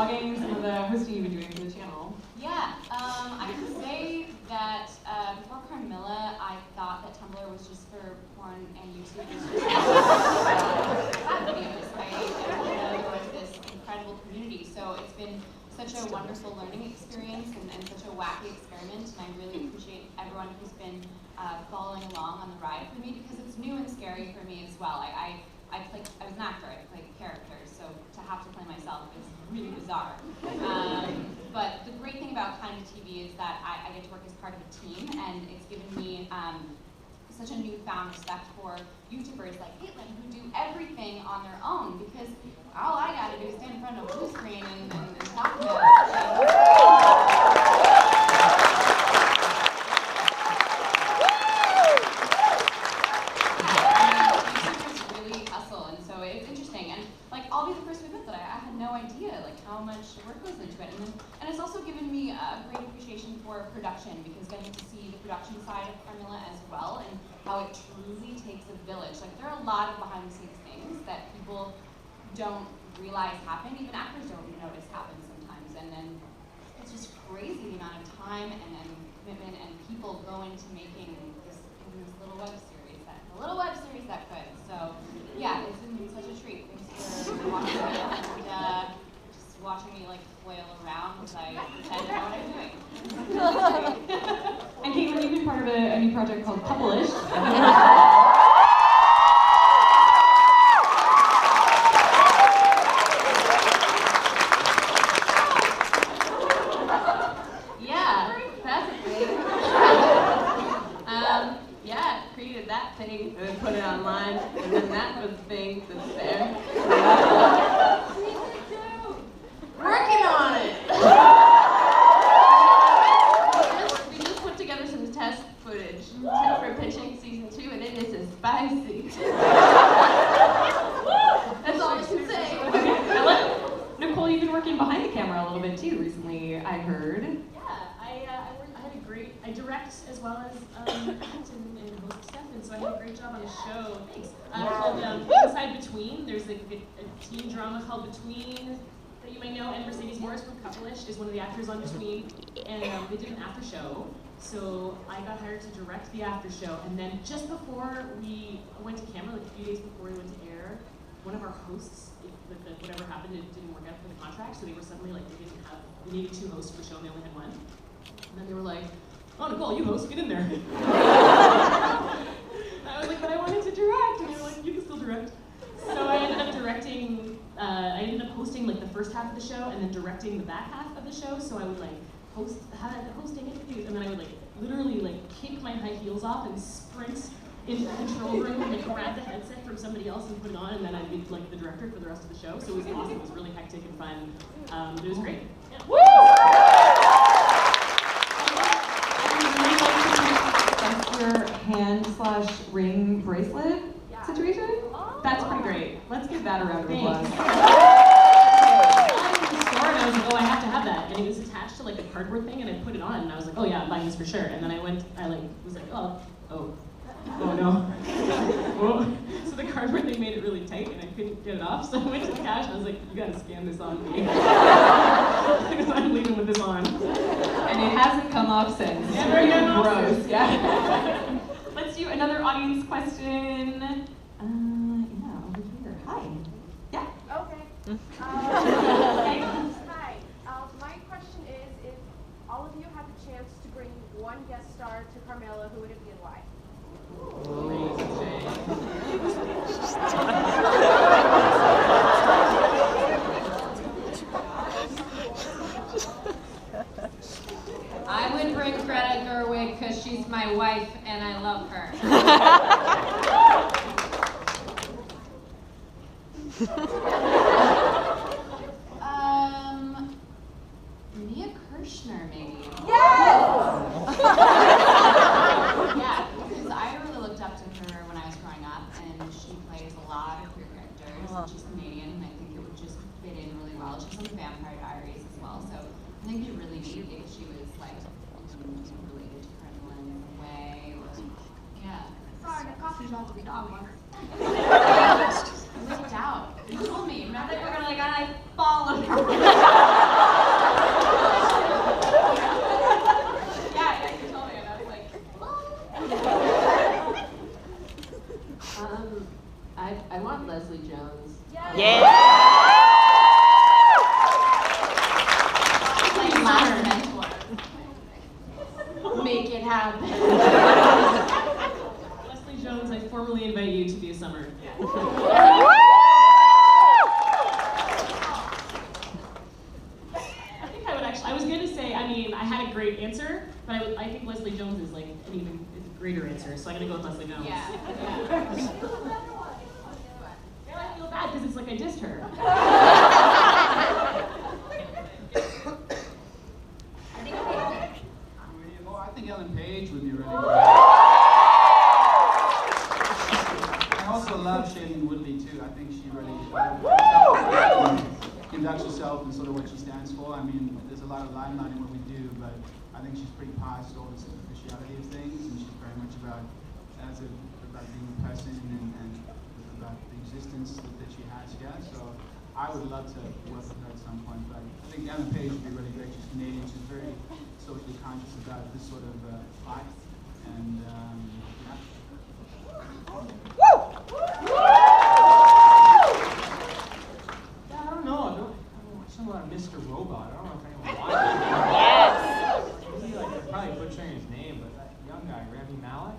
vlogging, some of the hosting you've been doing for the channel. Yeah, I can say that before Carmilla, I thought that Tumblr was just for porn and YouTube was just for videos. I didn't know there was this incredible community, so it's been such a wonderful learning experience and such a wacky experiment, and I really appreciate everyone who's been following along on the ride for me, because it's new and scary for me as well. I was an actor, I played characters, so to have to play myself is really bizarre. But the great thing about Kind of TV is that I get to work as part of a team, and it's given me such a newfound respect for YouTubers like Caitlin, who do everything on their own, because all I gotta do is stand in front of a blue screen and talk about it. I'll be the first to admit that I had no idea how much work goes into it, and it's also given me a great appreciation for production, because getting to see the production side of Carmilla as well, and how it truly takes a village. There are a lot of behind the scenes things that people don't realize happen, even actors don't notice happen sometimes, and then it's just crazy the amount of time and commitment and people go into making this little web series that could. So yeah, it's been such a treat. Thanks for watching me and just watching me flail around as I pretend to know what I'm doing. And Caitlin, you've been part of a new project called Publish. Created that thing and then put it online, and then that was the thing that's there. Working on it! we just put together some test footage for pitching season 2, and it is spicy. That's all I can say. Nicole, you've been working behind the camera a little bit too recently, I heard. I direct as well as act and host stuff, and so I had a great job on a show called Inside Between. There's a teen drama called Between that you might know, and Mercedes Morris from Couple-ish is one of the actors on Between, and they did an after show. So I got hired to direct the after show, and then just before we went to camera, a few days before we went to air, one of our hosts, whatever happened, it didn't work out for the contract, so they were suddenly we needed 2 hosts for the show, and they only had 1. And then they were like, "Oh, Nicole, you host, get in there." I was like, "But I wanted to direct." And they were like, "You can still direct." So I ended up directing, I ended up hosting the first half of the show and then directing the back half of the show. So I would hosting interviews, and then I would literally kick my high heels off and sprint into the control room and grab the headset from somebody else and put it on, and then I'd be the director for the rest of the show. So it was awesome, it was really hectic and fun, but it was great. Yeah. Woo! Your hand/ring bracelet situation? That's pretty great. Let's give that a round of applause. I went to the store and I was like, "Oh, I have to have that," and it was attached to a cardboard thing, and I put it on, and I was like, "Oh yeah, I'm buying this for sure." And then I was like, "Oh no." Whoa. So the cardboard thing made it really tight, and I couldn't get it off. So I went to the cash and I was like, "You gotta scan this on me." Because I'm leaving with this on. And it hasn't come off since. Yeah, very gross. Yeah. Let's do another audience question. Yeah, over here. Hi. Yeah. Okay. Hi. My question is, if all of you had the chance to bring one guest star to Carmilla, who would it be and why? I would bring Greta Gerwig because she's my wife and I love her. Mia Kirshner, maybe. Yes! Yeah, because I really looked up to her when I was growing up, and she plays a lot of queer characters, and she's Canadian, and I think it would just fit in really well. She's on the Vampire Diaries as well, so I think it'd be really neat if she was related to Carmilla in a way, or yeah. Sorry, the coffee shop we got once. I looked out. You told me. Remember, you were I followed her. Like last mentor. Make it happen. Leslie Jones, I formally invite you to be a summer. I was going to say, I mean, I had a great answer, but I think Leslie Jones is like an even greater answer, so I'm going to go with Leslie Jones. Yeah. Now I feel bad because it's like I dissed her. I think Ellen Page would be really good. I also love Shailene Woodley too. I think she really conducts herself and sort of what she stands for. I mean, there's a lot of limelight in what we do, but I think she's pretty past all the superficiality of things, and she's very much about being a person and about the existence that she has here. So I would love to work with her at some point, but I think Ellen Page would be really great. She's Canadian. She's very socially conscious about this sort of life, and yeah. Yeah, I don't know. I've watched a lot of Mr. Robot. I don't know if anyone watched it. Yes. Maybe like I'm probably butchering his name, but that young guy, Rami Malek.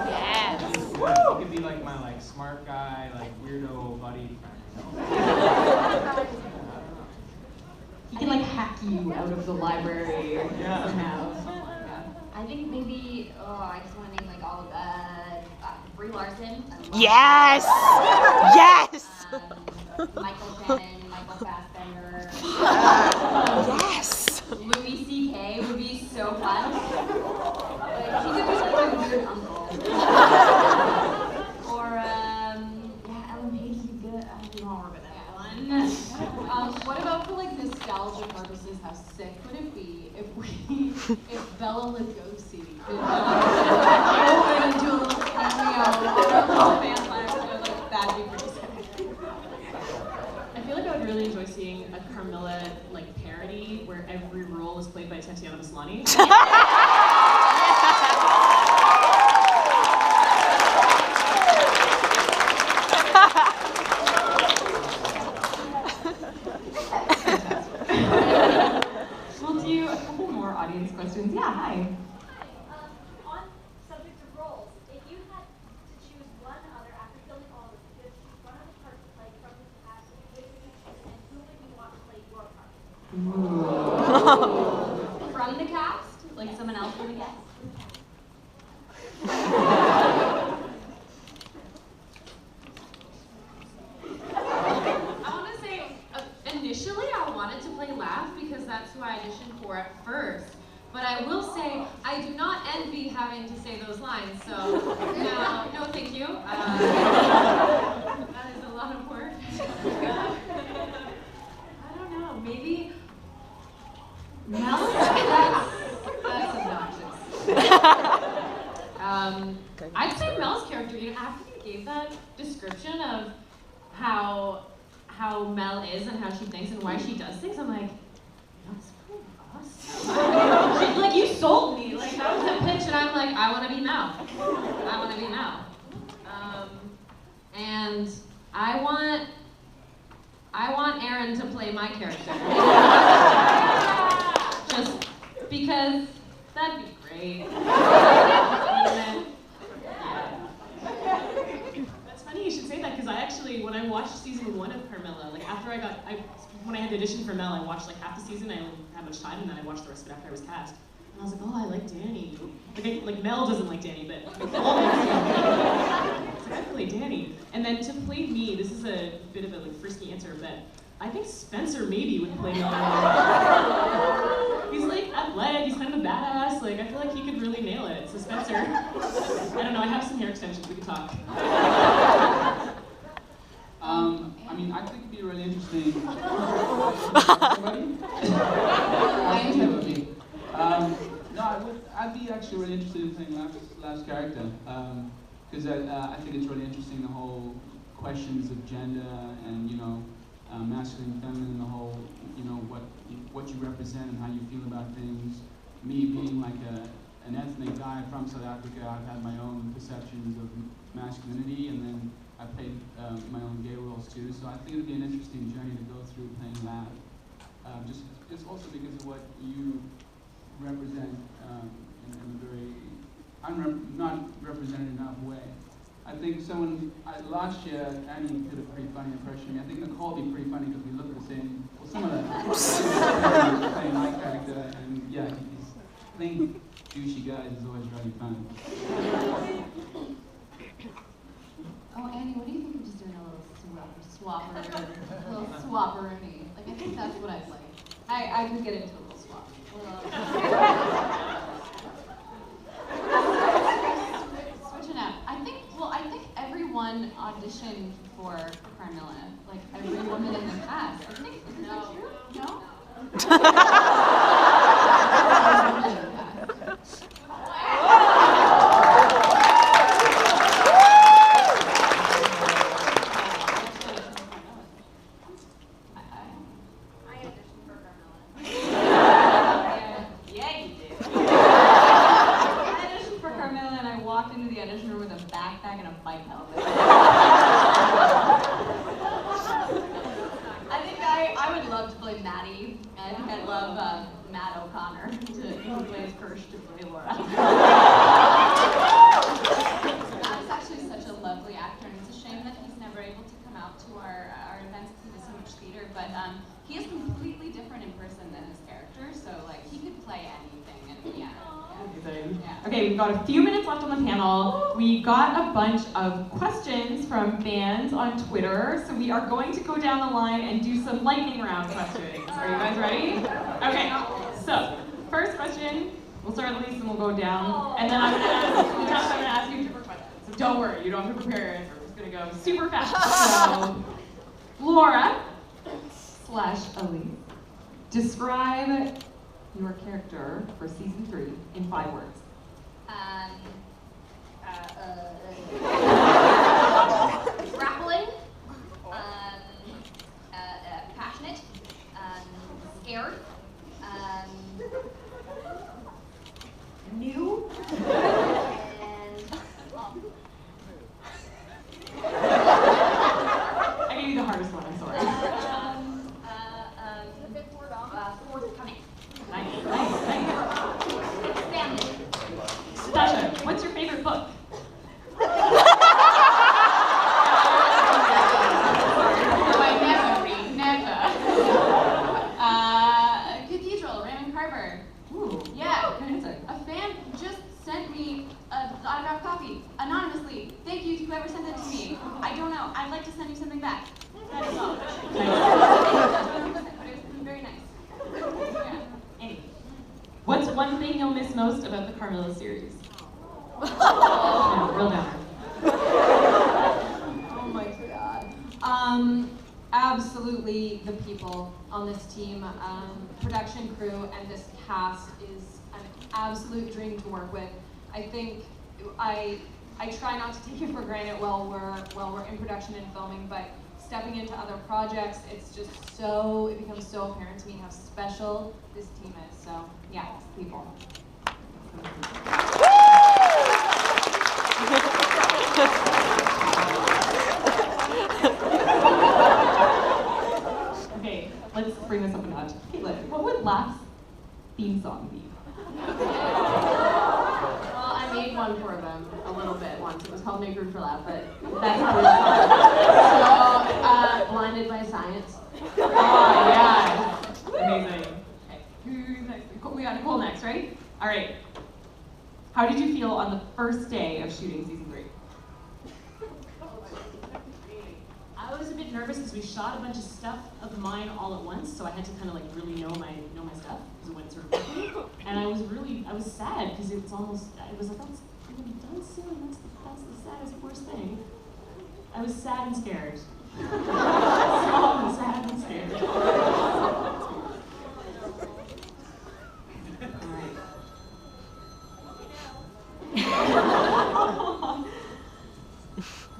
Yes. He could be like my smart guy, weirdo buddy friend. You know? Yeah, I don't know. He can hack you out of the library somehow. I think maybe, I just want to name all of Brie Larson. Yes! Yes! Michael Shannon, Michael Fassbender. Yes! Louis C.K. would be so fun. He could be my weird uncle. Or, Ellen Page would be good. I don't know about that one. What about for nostalgia purposes? How sick would it be if Bella Lugosi could open and do a little cameo on our little fan live show? That'd be pretty sick. I feel like I would really enjoy seeing a Carmilla parody where every role is played by Tatiana Maslany. We'll do a couple more audience questions. Yeah, hi. On subject of roles, if you had to choose one other, after filming all of this, if you had to choose one other part to play from this cast, which would you choose, and who would you want to play your part? From the cast? Someone else from the cast? I want to say, initially I wanted to play Laugh because that's who I auditioned for at first. But I will say, I do not envy having to say those lines, so no thank you. That is a lot of work. I don't know, maybe Mel? That's obnoxious. I'd say Mel's character, after you gave that description of how Mel is and how she thinks and why she does things, I'm like, that's pretty awesome. She's like, you sold me. That was the pitch, and I'm like, I want to be Mel. I want to be Mel. And I want Aaron to play my character. Just because that'd be great. That's funny you should say that, because I actually, when I watched season 1 of Carmilla, after when I had to audition for Mel, I watched half the season. I didn't have much time, and then I watched the rest of it after I was cast. And I was like, oh, I like Danny. Mel doesn't like Danny, but all of us. I play Danny. And then to play me, this is a bit of a frisky answer, but I think Spencer maybe would play Mel. He's athletic, he's kind of a badass. I feel like he could really nail it. So Spencer, I don't know, I have some hair extensions, we could talk. I think it'd be really interesting. I'd be actually really interested in playing Laugh's character, because I think it's really interesting, the whole questions of gender and masculine and feminine, the whole what you represent and how you feel about things. Me being an ethnic guy from South Africa, I've had my own perceptions of masculinity, and then I played my own gay roles too, so I think it would be an interesting journey to go through playing that. Just also because of what you represent in a very not represented enough way. I think last year, Annie did a pretty funny impression of me. I think Nicole would be pretty funny because we look the same, well, some of that. Playing my character, and yeah, playing douchey guys is always really fun. Oh, Annie, what do you think of just doing a little swapper-y? Like, I think that's what I'd like. I could get into a little swap. Switching up. I think everyone auditioned for Carmilla. Like, every woman in the cast. I think, is that true? No? He is completely different in person than his character, so like he could play anything, and yeah. Okay, we've got a few minutes left on the panel. We got a bunch of questions from fans on Twitter, so we are going to go down the line and do some lightning round questions. Are you guys ready? Okay, so first question, we'll start with Lisa and we'll go down, and then I'm gonna ask you super questions. So don't worry, you don't have to prepare it. We're just gonna go super fast. So, Laura/Elise, describe your character for season 3 in 5 words. Grappling, passionate, scared, new, and I gave you the hardest one, I'm sorry. the fifth word, forthcoming. Nice. Expanded. Sasha, what's your favorite book? Cathedral, Raymond Carver. Ooh, Yeah, good answer. a fan just sent me an autographed copy, anonymously. Thank you to whoever sent it to me. I don't know, I'd like to send you something back. That is all. But it was very nice. Yeah. Annie, what's one thing you'll miss most about the Carmilla series? Oh. No, real downer. Oh my god. Absolutely the people on this team, production crew, and this cast is an absolute dream to work with. I think I try not to take it for granted while we're in production and filming, but stepping into other projects, it becomes so apparent to me how special this team is. So yeah, it's people. Okay, let's bring this up a notch. Caitlin, what would Laugh's theme song be? Well, I made one for them a little bit once. It was called Make Room for Laugh, but that's how we So, Blinded by Science. Oh, yeah. Amazing. Okay, who's next? We got Nicole next, right? All right. How did you feel on the first day of shooting season 3? I was a bit nervous because we shot a bunch of stuff of mine all at once, so I had to kind of like really know my stuff because it went sort of quickly. And I was sad because it was like, I'm done soon. That's the saddest, worst thing. I was sad and scared. Small and sad and scared.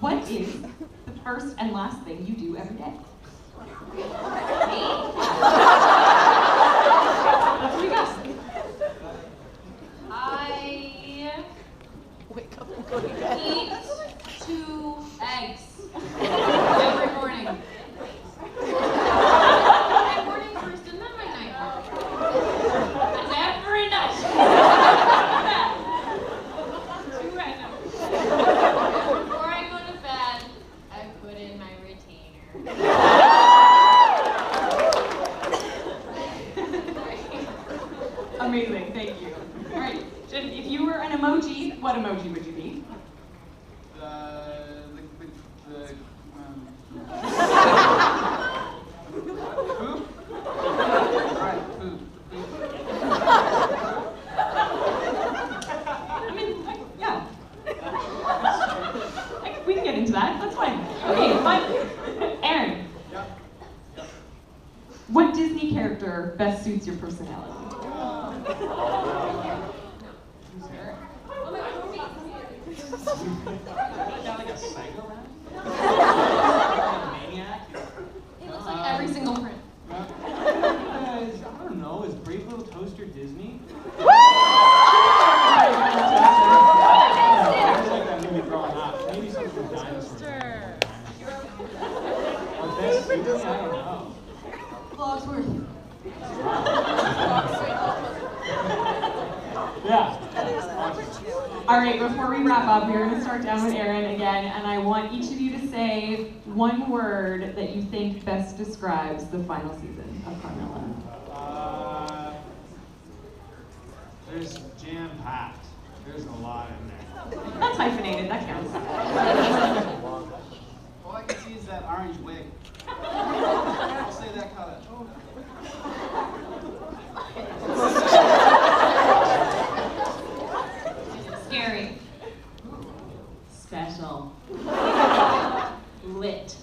What is the first and last thing you do every day? That's what we got. I Wake up and go to bed. eat 2 eggs. What Disney character best suits your personality? Got like a psycho man? Like a maniac? It looks like every single print. I don't know, is Brave Little Toaster Disney? I like that movie growing up. Maybe something with dinosaurs. Or best suit me? I don't know. Blogsworth. Yeah. All right, before we wrap up, we're going to start down with Erin again, and I want each of you to say one word that you think best describes the final season of Carmilla. There's jam-packed. There's a lot in there. That's hyphenated, that counts. All I can see is that orange wig. I'll say that color. Scary. Special. Lit.